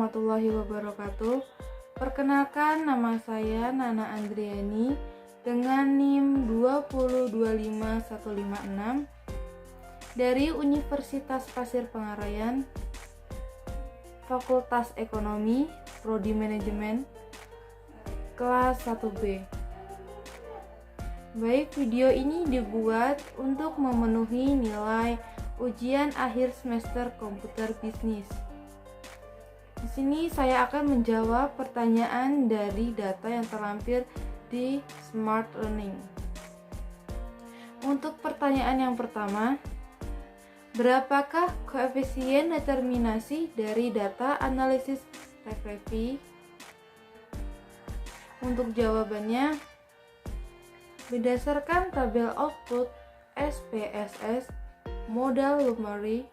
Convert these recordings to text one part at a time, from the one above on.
warahmatullahi wabarakatuh. Perkenalkan, nama saya Nana Andriani dengan NIM 2025156 dari Universitas Pasir Pengarayan, Fakultas Ekonomi, Prodi Manajemen, kelas 1B. Baik, video ini dibuat untuk memenuhi nilai ujian akhir semester komputer bisnis. Di sini saya akan menjawab pertanyaan dari data yang terlampir di Smart Learning. Untuk pertanyaan yang pertama, berapakah koefisien determinasi dari data analisis regresi? Untuk jawabannya, berdasarkan tabel output SPSS modal Lumari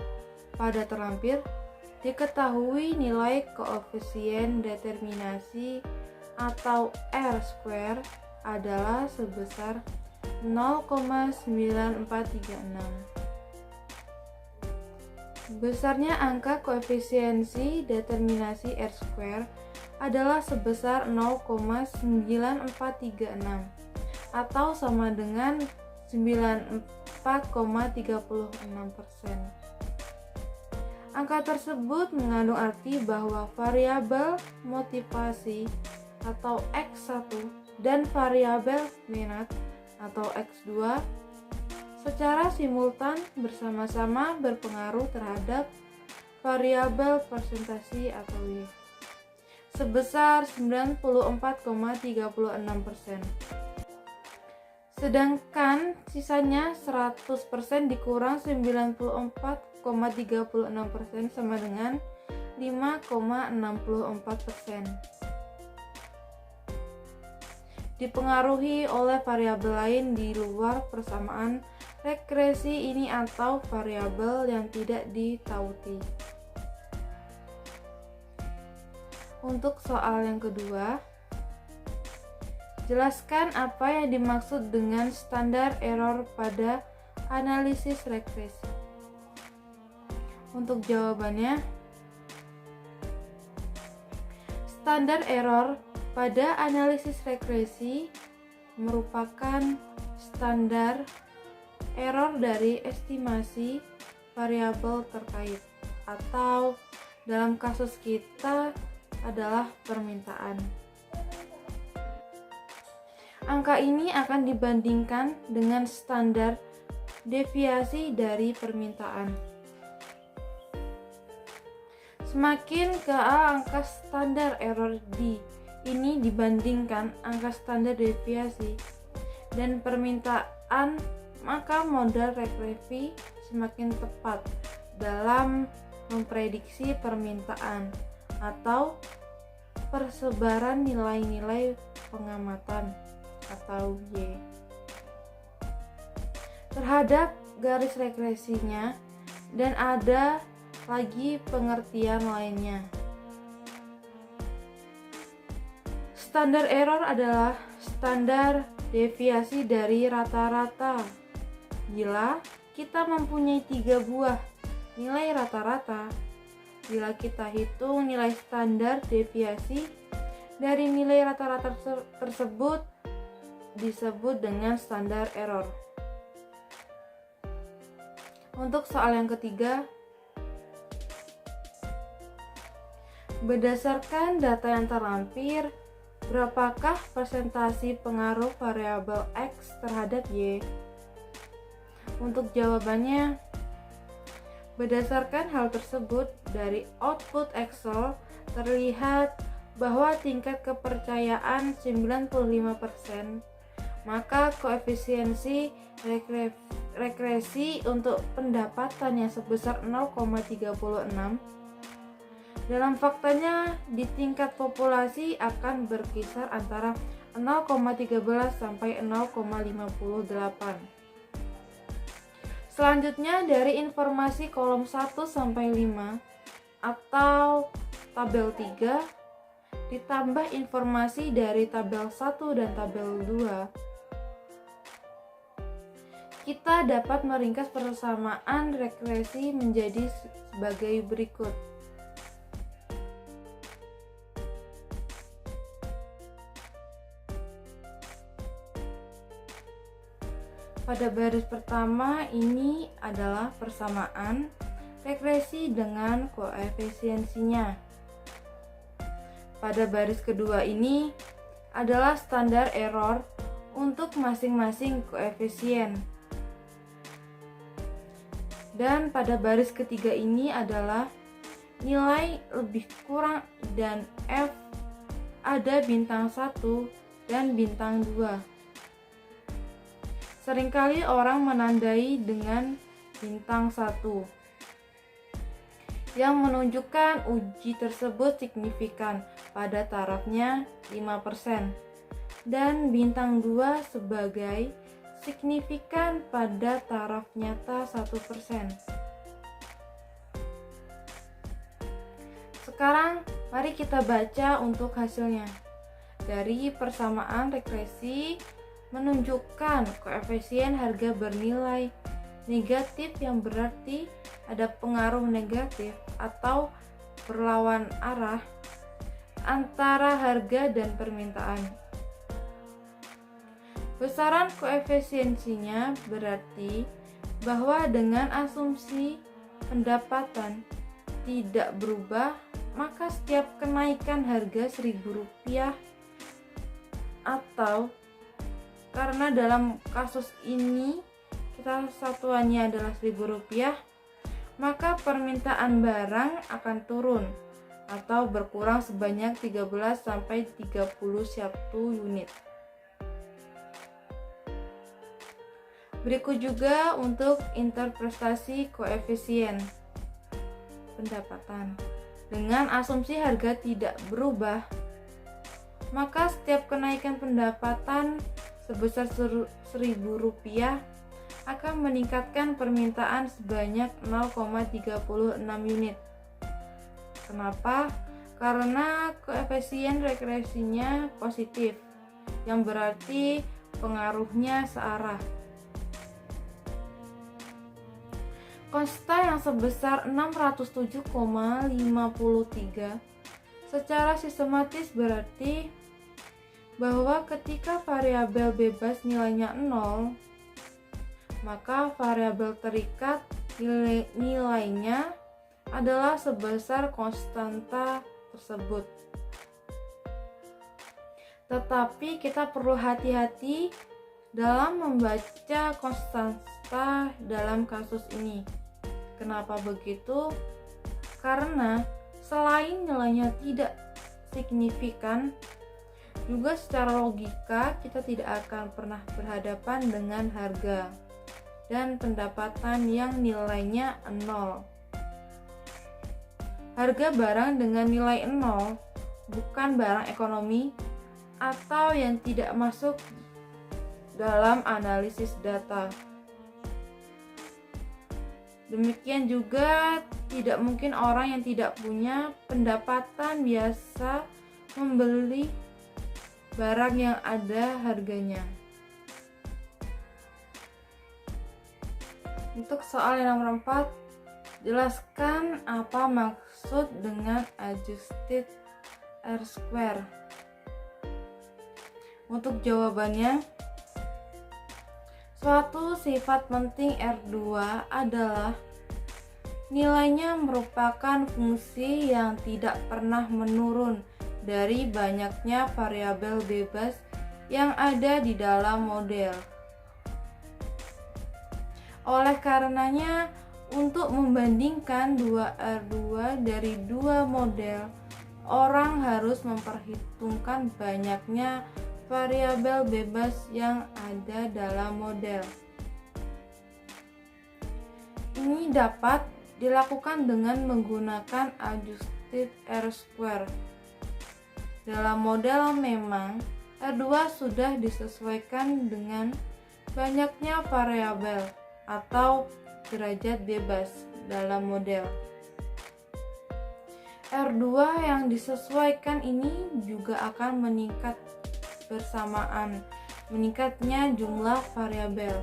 pada terlampir, diketahui nilai koefisien determinasi atau R² adalah sebesar 0,9436. Besarnya angka koefisiensi determinasi R² adalah sebesar 0,9436 atau sama dengan 94,36%. Angka tersebut mengandung arti bahwa variabel motivasi atau X1 dan variabel minat atau X2 secara simultan bersama-sama berpengaruh terhadap variabel presentasi atau Y sebesar 94,36%. Sedangkan sisanya 100% dikurang 94,36% sama dengan 5,64%. Dipengaruhi oleh variabel lain di luar persamaan regresi ini atau variabel yang tidak ditauti. Untuk soal yang kedua, jelaskan apa yang dimaksud dengan standar error pada analisis regresi. Untuk jawabannya, standar error pada analisis regresi merupakan standar error dari estimasi variabel terkait, atau dalam kasus kita adalah permintaan. Angka ini akan dibandingkan dengan standar deviasi dari permintaan. Semakin kecil angka standar error D ini dibandingkan angka standar deviasi dan permintaan, maka model regresi semakin tepat dalam memprediksi permintaan atau persebaran nilai-nilai pengamatan atau Y terhadap garis regresinya, dan ada lagi pengertian lainnya. Standar error adalah standar deviasi dari rata-rata. Bila kita mempunyai 3 buah nilai rata-rata, bila kita hitung nilai standar deviasi dari nilai rata-rata tersebut disebut dengan standar error. Untuk soal yang ketiga, berdasarkan data yang terlampir, berapakah persentase pengaruh variabel X terhadap Y? Untuk jawabannya, berdasarkan hal tersebut, dari output Excel terlihat bahwa tingkat kepercayaan 95%, maka koefisiensi regresi untuk pendapatan yang sebesar 0,36 dalam faktanya di tingkat populasi akan berkisar antara 0,13 sampai 0,58. Selanjutnya, dari informasi kolom 1 sampai 5 atau tabel 3 ditambah informasi dari tabel 1 dan tabel 2, kita dapat meringkas persamaan regresi menjadi sebagai berikut. Pada baris pertama ini adalah persamaan regresi dengan koefisiensinya. Pada baris kedua ini adalah standar error untuk masing-masing koefisien. Dan pada baris ketiga ini adalah nilai lebih kurang dan F ada bintang 1 dan bintang 2. Seringkali orang menandai dengan bintang 1 yang menunjukkan uji tersebut signifikan pada tarafnya 5% dan bintang 2 sebagai signifikan pada taraf nyata 1%. Sekarang mari kita baca untuk hasilnya. Dari persamaan regresi menunjukkan koefisien harga bernilai negatif yang berarti ada pengaruh negatif atau berlawan arah antara harga dan permintaan. Besaran koefisiensinya berarti bahwa dengan asumsi pendapatan tidak berubah, maka setiap kenaikan harga Rp1.000 atau karena dalam kasus ini kita satuannya adalah Rp1.000, maka permintaan barang akan turun atau berkurang sebanyak 13-31 unit. Berikut juga untuk interpretasi koefisien pendapatan. Dengan asumsi harga tidak berubah, maka setiap kenaikan pendapatan sebesar Rp1.000 akan meningkatkan permintaan sebanyak 0,36 unit. Kenapa? Karena koefisien regresinya positif, yang berarti pengaruhnya searah. Konsta yang sebesar 607,53 secara sistematis berarti bahwa ketika variabel bebas nilainya 0, maka variabel terikat nilainya adalah sebesar konstanta tersebut. Tetapi kita perlu hati-hati dalam membaca konstanta dalam kasus ini. Kenapa begitu? Karena selain nilainya tidak signifikan, juga secara logika kita tidak akan pernah berhadapan dengan harga dan pendapatan yang nilainya 0. Harga barang dengan nilai 0 bukan barang ekonomi atau yang tidak masuk dalam analisis data. Demikian juga tidak mungkin orang yang tidak punya pendapatan biasa membeli barang yang ada harganya. Untuk soal yang nomor 4, jelaskan apa maksud dengan adjusted R-square. Untuk jawabannya, suatu sifat penting R2 adalah nilainya merupakan fungsi yang tidak pernah menurun dari banyaknya variabel bebas yang ada di dalam model. Oleh karenanya, untuk membandingkan dua R2 dari dua model, orang harus memperhitungkan banyaknya variabel bebas yang ada dalam model. Ini dapat dilakukan dengan menggunakan adjusted R-square. Dalam model memang R2 sudah disesuaikan dengan banyaknya variabel atau derajat bebas dalam model. R2 yang disesuaikan ini juga akan meningkat bersamaan meningkatnya jumlah variabel.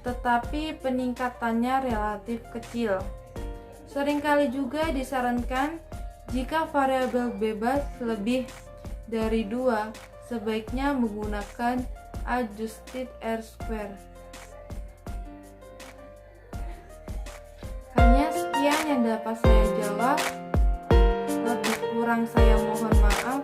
Tetapi peningkatannya relatif kecil. Seringkali juga disarankan jika variabel bebas lebih dari 2, sebaiknya menggunakan adjusted R-square. Hanya sekian yang dapat saya jawab. Lebih kurang saya mohon maaf.